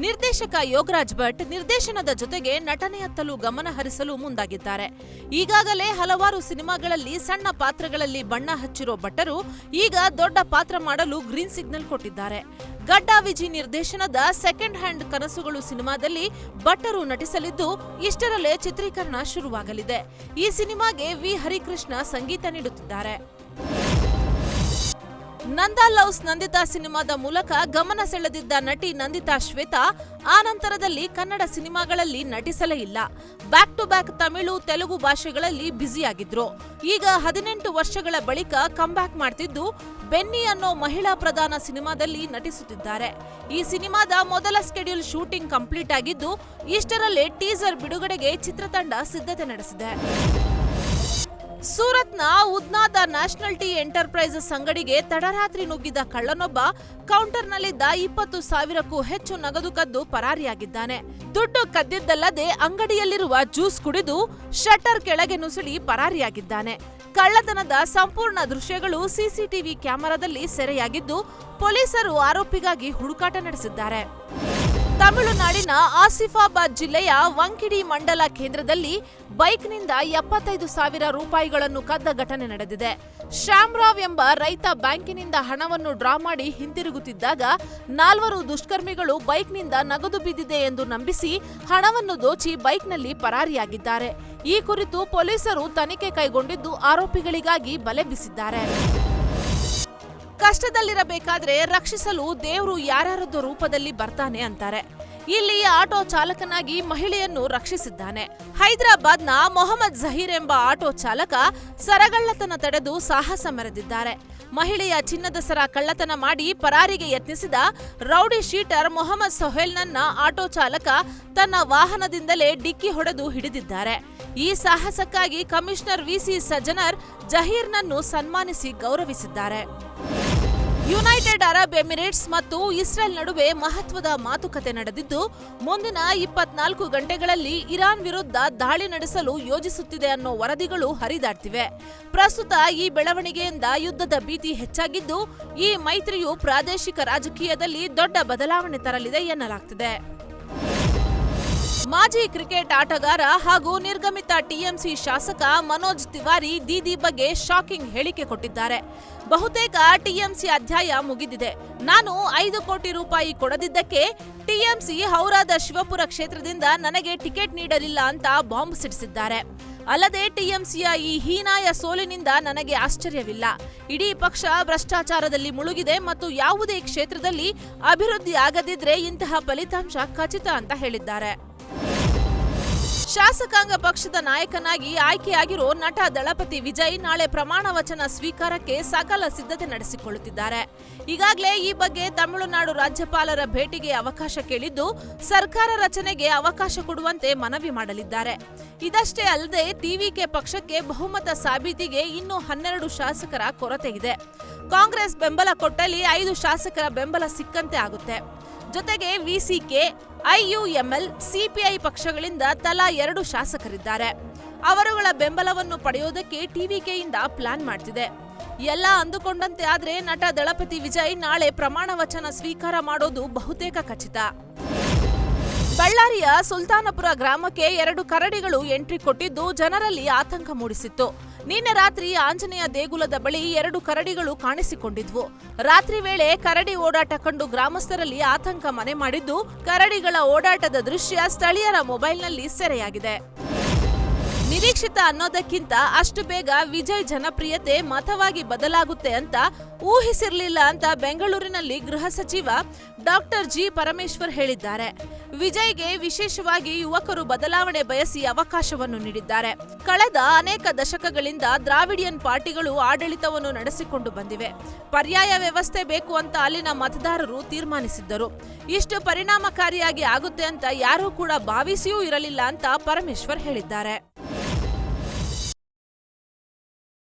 ನಿರ್ದೇಶಕ ಯೋಗರಾಜ್ ಭಟ್ ನಿರ್ದೇಶನದ ಜೊತೆಗೆ ನಟನೆಯತ್ತಲೂ ಗಮನ ಹರಿಸಲು ಮುಂದಾಗಿದ್ದಾರೆ. ಈಗಾಗಲೇ ಹಲವಾರು ಸಿನಿಮಾಗಳಲ್ಲಿ ಸಣ್ಣ ಪಾತ್ರಗಳಲ್ಲಿ ಬಣ್ಣ ಹಚ್ಚಿರೋ ಭಟ್ಟರು ಈಗ ದೊಡ್ಡ ಪಾತ್ರ ಮಾಡಲು ಗ್ರೀನ್ ಸಿಗ್ನಲ್ ಕೊಟ್ಟಿದ್ದಾರೆ. ಗಡ್ಡಾ ವಿಜಿ ನಿರ್ದೇಶನದ ಸೆಕೆಂಡ್ ಹ್ಯಾಂಡ್ ಕನಸುಗಳು ಸಿನಿಮಾದಲ್ಲಿ ಭಟ್ಟರು ನಟಿಸಲಿದ್ದು ಇಷ್ಟರಲ್ಲೇ ಚಿತ್ರೀಕರಣ ಶುರುವಾಗಲಿದೆ. ಈ ಸಿನಿಮಾಗೆ ವಿ ಹರಿಕೃಷ್ಣ ಸಂಗೀತ ನೀಡುತ್ತಿದ್ದಾರೆ. ನಂದಾ ಲವ್ಸ್ ನಂದಿತಾ ಸಿನಿಮಾದ ಮೂಲಕ ಗಮನ ಸೆಳೆದಿದ್ದ ನಟಿ ನಂದಿತಾ ಶ್ವೇತಾ ಆ ನಂತರದಲ್ಲಿ ಕನ್ನಡ ಸಿನಿಮಾಗಳಲ್ಲಿ ನಟಿಸಲೇ ಇಲ್ಲ. Back to back Tamil, Telugu ಭಾಷೆಗಳಲ್ಲಿ ಬ್ಯುಸಿಯಾಗಿದ್ರು. ಈಗ 18 ವರ್ಷಗಳ ಬಳಿಕ ಕಮ್ಬ್ಯಾಕ್ ಮಾಡ್ತಿದ್ದು ಬೆನ್ನಿ ಅನ್ನೋ ಮಹಿಳಾ ಪ್ರಧಾನ ಸಿನಿಮಾದಲ್ಲಿ ನಟಿಸುತ್ತಿದ್ದಾರೆ. ಈ ಸಿನಿಮಾದ ಮೊದಲ ಸ್ಕೆಡ್ಯೂಲ್ ಶೂಟಿಂಗ್ ಕಂಪ್ಲೀಟ್ ಆಗಿದ್ದು ಇಷ್ಟರಲ್ಲೇ ಟೀಸರ್ ಬಿಡುಗಡೆಗೆ ಚಿತ್ರತಂಡ ಸಿದ್ಧತೆ ನಡೆಸಿದೆ. ಸೂರತ್ನ ಉದ್ನಾದ ನ್ಯಾಷನಲ್ ಟೀ ಎಂಟರ್ಪ್ರೈಸಸ್ ಅಂಗಡಿಗೆ ತಡರಾತ್ರಿ ನುಗ್ಗಿದ ಕಳ್ಳನೊಬ್ಬ ಕೌಂಟರ್ನಲ್ಲಿದ್ದ 20,000ಕ್ಕೂ ಹೆಚ್ಚು ನಗದು ಕದ್ದು ಪರಾರಿಯಾಗಿದ್ದಾನೆ. ದುಡ್ಡು ಕದ್ದಿದ್ದಲ್ಲದೆ ಅಂಗಡಿಯಲ್ಲಿರುವ ಜ್ಯೂಸ್ ಕುಡಿದು ಶಟರ್ ಕೆಳಗೆ ನುಸುಳಿ ಪರಾರಿಯಾಗಿದ್ದಾನೆ. ಕಳ್ಳತನದ ಸಂಪೂರ್ಣ ದೃಶ್ಯಗಳು ಸಿಸಿಟಿವಿ ಕ್ಯಾಮೆರಾದಲ್ಲಿ ಸೆರೆಯಾಗಿದ್ದು ಪೊಲೀಸರು ಆರೋಪಿಗಾಗಿ ಹುಡುಕಾಟ ನಡೆಸಿದ್ದಾರೆ. ತಮಿಳುನಾಡಿನ ಆಸಿಫಾಬಾದ್ ಜಿಲ್ಲೆಯ ವಂಕಿಡಿ ಮಂಡಲ ಕೇಂದ್ರದಲ್ಲಿ ಬೈಕ್ನಿಂದ 75,000 ರೂಪಾಯಿಗಳನ್ನು ಕದ್ದ ಘಟನೆ ನಡೆದಿದೆ. ಶ್ಯಾಮ್ರಾವ್ ಎಂಬ ರೈತ ಬ್ಯಾಂಕಿನಿಂದ ಹಣವನ್ನು ಡ್ರಾ ಮಾಡಿ ಹಿಂತಿರುಗುತ್ತಿದ್ದಾಗ 4 ದುಷ್ಕರ್ಮಿಗಳು ಬೈಕ್ನಿಂದ ನಗದು ಬಿದ್ದಿದೆ ಎಂದು ನಂಬಿಸಿ ಹಣವನ್ನು ದೋಚಿ ಬೈಕ್ನಲ್ಲಿ ಪರಾರಿಯಾಗಿದ್ದಾರೆ. ಈ ಕುರಿತು ಪೊಲೀಸರು ತನಿಖೆ ಕೈಗೊಂಡಿದ್ದು ಆರೋಪಿಗಳಿಗಾಗಿ ಬಲೆ ಬೀಸಿದ್ದಾರೆ. ಕಷ್ಟದಲ್ಲಿರಬೇಕಾದ್ರೆ ರಕ್ಷಿಸಲು ದೇವ್ರು ಯಾರ್ಯಾರದ್ದೋ ರೂಪದಲ್ಲಿ ಬರ್ತಾನೆ ಅಂತಾರೆ. ಇಲ್ಲಿ ಆಟೋ ಚಾಲಕನಾಗಿ ಮಹಿಳೆಯನ್ನು ರಕ್ಷಿಸಿದ್ದಾನೆ. ಹೈದರಾಬಾದ್ನ ಮೊಹಮ್ಮದ್ ಜಹೀರ್ ಎಂಬ ಆಟೋ ಚಾಲಕ ಸರಗಳ್ಳತನ ತಡೆದು ಸಾಹಸ ಮೆರೆದಿದ್ದಾರೆ. ಮಹಿಳೆಯ ಚಿನ್ನದ ಸರ ಕಳ್ಳತನ ಮಾಡಿ ಪರಾರಿಗೆ ಯತ್ನಿಸಿದ ರೌಡಿ ಶೀಟರ್ ಮೊಹಮ್ಮದ್ ಸೊಹೇಲ್ನನ್ನ ಆಟೋ ಚಾಲಕ ತನ್ನ ವಾಹನದಿಂದಲೇ ಡಿಕ್ಕಿ ಹೊಡೆದು ಹಿಡಿದಿದ್ದಾರೆ. ಈ ಸಾಹಸಕ್ಕಾಗಿ ಕಮಿಷನರ್ ವಿಸಿ ಸಜ್ಜನರ್ ಜಹೀರ್ನನ್ನು ಸನ್ಮಾನಿಸಿ ಗೌರವಿಸಿದ್ದಾರೆ. ಯುನೈಟೆಡ್ ಅರಬ್ ಎಮಿರೇಟ್ಸ್ ಮತ್ತು ಇಸ್ರೇಲ್ ನಡುವೆ ಮಹತ್ವದ ಮಾತುಕತೆ ನಡೆದಿದ್ದು ಮುಂದಿನ 24 ಗಂಟೆಗಳಲ್ಲಿ ಇರಾನ್ ವಿರುದ್ಧ ದಾಳಿ ನಡೆಸಲು ಯೋಜಿಸುತ್ತಿದೆ ಅನ್ನೋ ವರದಿಗಳು ಹರಿದಾಡ್ತಿವೆ. ಪ್ರಸ್ತುತ ಈ ಬೆಳವಣಿಗೆಯಿಂದ ಯುದ್ಧದ ಭೀತಿ ಹೆಚ್ಚಾಗಿದ್ದು ಈ ಮೈತ್ರಿಯು ಪ್ರಾದೇಶಿಕ ರಾಜಕೀಯದಲ್ಲಿ ದೊಡ್ಡ ಬದಲಾವಣೆ ತರಲಿದೆ ಎನ್ನಲಾಗ್ತಿದೆ. ಮಾಜಿ ಕ್ರಿಕೆಟ್ ಆಟಗಾರ ಹಾಗೂ ನಿರ್ಗಮಿತ ಟಿಎಂಸಿ ಶಾಸಕ ಮನೋಜ್ ತಿವಾರಿ ದೀದಿ ಬಗ್ಗೆ ಶಾಕಿಂಗ್ ಹೇಳಿಕೆ ಕೊಟ್ಟಿದ್ದಾರೆ. ಬಹುತೇಕ ಟಿಎಂಸಿ ಅಧ್ಯಾಯ ಮುಗಿದಿದೆ. ನಾನು 5 ಕೋಟಿ ರೂಪಾಯಿ ಕೊಡದಿದ್ದಕ್ಕೆ ಟಿಎಂಸಿ ಹೌರಾದ ಶಿವಪುರ ಕ್ಷೇತ್ರದಿಂದ ನನಗೆ ಟಿಕೆಟ್ ನೀಡಲಿಲ್ಲ ಅಂತ ಬಾಂಬ್ ಸಿಡಿಸಿದ್ದಾರೆ. ಅಲ್ಲದೆ ಟಿಎಂಸಿಯ ಈ ಹೀನಾಯ ಸೋಲಿನಿಂದ ನನಗೆ ಆಶ್ಚರ್ಯವಿಲ್ಲ. ಇಡೀ ಪಕ್ಷ ಭ್ರಷ್ಟಾಚಾರದಲ್ಲಿ ಮುಳುಗಿದೆ ಮತ್ತು ಯಾವುದೇ ಕ್ಷೇತ್ರದಲ್ಲಿ ಅಭಿವೃದ್ಧಿ ಆಗದಿದ್ರೆ ಇಂತಹ ಫಲಿತಾಂಶ ಖಚಿತ ಅಂತ ಹೇಳಿದ್ದಾರೆ. ಶಾಸಕಾಂಗ ಪಕ್ಷದ ನಾಯಕನಾಗಿ ಆಯ್ಕೆಯಾಗಿರೋ ನಟ ದಳಪತಿ ವಿಜಯ್ ನಾಳೆ ಪ್ರಮಾಣ ವಚನ ಸ್ವೀಕಾರಕ್ಕೆ ಸಕಲ ಸಿದ್ಧತೆ ನಡೆಸಿಕೊಳ್ಳುತ್ತಿದ್ದಾರೆ. ಈಗಾಗಲೇ ಈ ಬಗ್ಗೆ ತಮಿಳುನಾಡು ರಾಜ್ಯಪಾಲರ ಭೇಟಿಗೆ ಅವಕಾಶ ಕೇಳಿದ್ದು ಸರ್ಕಾರ ರಚನೆಗೆ ಅವಕಾಶ ಕೊಡುವಂತೆ ಮನವಿ ಮಾಡಲಿದ್ದಾರೆ. ಇದಷ್ಟೇ ಅಲ್ಲದೆ ಟಿವಿಕೆ ಪಕ್ಷಕ್ಕೆ ಬಹುಮತ ಸಾಬೀತಿಗೆ ಇನ್ನೂ 12 ಶಾಸಕರ ಕೊರತೆ ಇದೆ. ಕಾಂಗ್ರೆಸ್ ಬೆಂಬಲ ಕೊಟ್ಟಲ್ಲಿ 5 ಶಾಸಕರ ಬೆಂಬಲ ಸಿಕ್ಕಂತೆ ಆಗುತ್ತೆ. ಜೊತೆಗೆ ವಿಸಿಕೆ, ಐಯುಎಂಎಲ್, ಸಿಪಿಐ ಪಕ್ಷಗಳಿಂದ ತಲಾ 2 ಶಾಸಕರಿದ್ದಾರೆ. ಅವರುಗಳ ಬೆಂಬಲವನ್ನು ಪಡೆಯೋದಕ್ಕೆ ಟಿವಿಕೆಯಿಂದ ಪ್ಲಾನ್ ಮಾಡ್ತಿದೆ. ಎಲ್ಲ ಅಂದುಕೊಂಡಂತೆ ಆದ್ರೆ ನಟ ದಳಪತಿ ವಿಜಯ್ ನಾಳೆ ಪ್ರಮಾಣ ವಚನ ಸ್ವೀಕಾರ ಮಾಡೋದು ಬಹುತೇಕ ಖಚಿತ. ಬಳ್ಳಾರಿಯ ಸುಲ್ತಾನಪುರ ಗ್ರಾಮಕ್ಕೆ 2 ಕರಡಿಗಳು ಎಂಟ್ರಿ ಕೊಟ್ಟಿದ್ದು ಜನರಲ್ಲಿ ಆತಂಕ ಮೂಡಿಸಿತ್ತು. ನಿನ್ನೆ ರಾತ್ರಿ ಆಂಜನೇಯ ದೇಗುಲದ ಬಳಿ 2 ಕರಡಿಗಳು ಕಾಣಿಸಿಕೊಂಡಿದ್ವು. ರಾತ್ರಿ ವೇಳೆ ಕರಡಿ ಓಡಾಟ ಕಂಡು ಗ್ರಾಮಸ್ಥರಲ್ಲಿ ಆತಂಕ ಮನೆ ಮಾಡಿದ್ದು ಕರಡಿಗಳ ಓಡಾಟದ ದೃಶ್ಯ ಸ್ಥಳೀಯರ ಮೊಬೈಲ್ನಲ್ಲಿ ಸೆರೆಯಾಗಿದೆ. ನಿರೀಕ್ಷಿತ ಅನ್ನೋದಕ್ಕಿಂತ ಅಷ್ಟು ಬೇಗ ವಿಜಯ್ ಜನಪ್ರಿಯತೆ ಮತವಾಗಿ ಬದಲಾಗುತ್ತೆ ಅಂತ ಊಹಿಸಿರ್ಲಿಲ್ಲ ಅಂತ ಬೆಂಗಳೂರಿನಲ್ಲಿ ಗೃಹ ಸಚಿವ ಡಾಕ್ಟರ್ ಜಿ ಪರಮೇಶ್ವರ್ ಹೇಳಿದ್ದಾರೆ. ವಿಜಯ್ಗೆ ವಿಶೇಷವಾಗಿ ಯುವಕರು ಬದಲಾವಣೆ ಬಯಸಿ ಅವಕಾಶವನ್ನು ನೀಡಿದ್ದಾರೆ. ಕಳೆದ ಅನೇಕ ದಶಕಗಳಿಂದ ದ್ರಾವಿಡಿಯನ್ ಪಾರ್ಟಿಗಳು ಆಡಳಿತವನ್ನು ನಡೆಸಿಕೊಂಡು ಬಂದಿವೆ. ಪರ್ಯಾಯ ವ್ಯವಸ್ಥೆ ಬೇಕು ಅಂತ ಅಲ್ಲಿನ ಮತದಾರರು ತೀರ್ಮಾನಿಸಿದ್ದರು. ಇಷ್ಟು ಪರಿಣಾಮಕಾರಿಯಾಗಿ ಆಗುತ್ತೆ ಅಂತ ಯಾರೂ ಕೂಡ ಭಾವಿಸಿಯೂ ಇರಲಿಲ್ಲ ಅಂತ ಪರಮೇಶ್ವರ್ ಹೇಳಿದ್ದಾರೆ.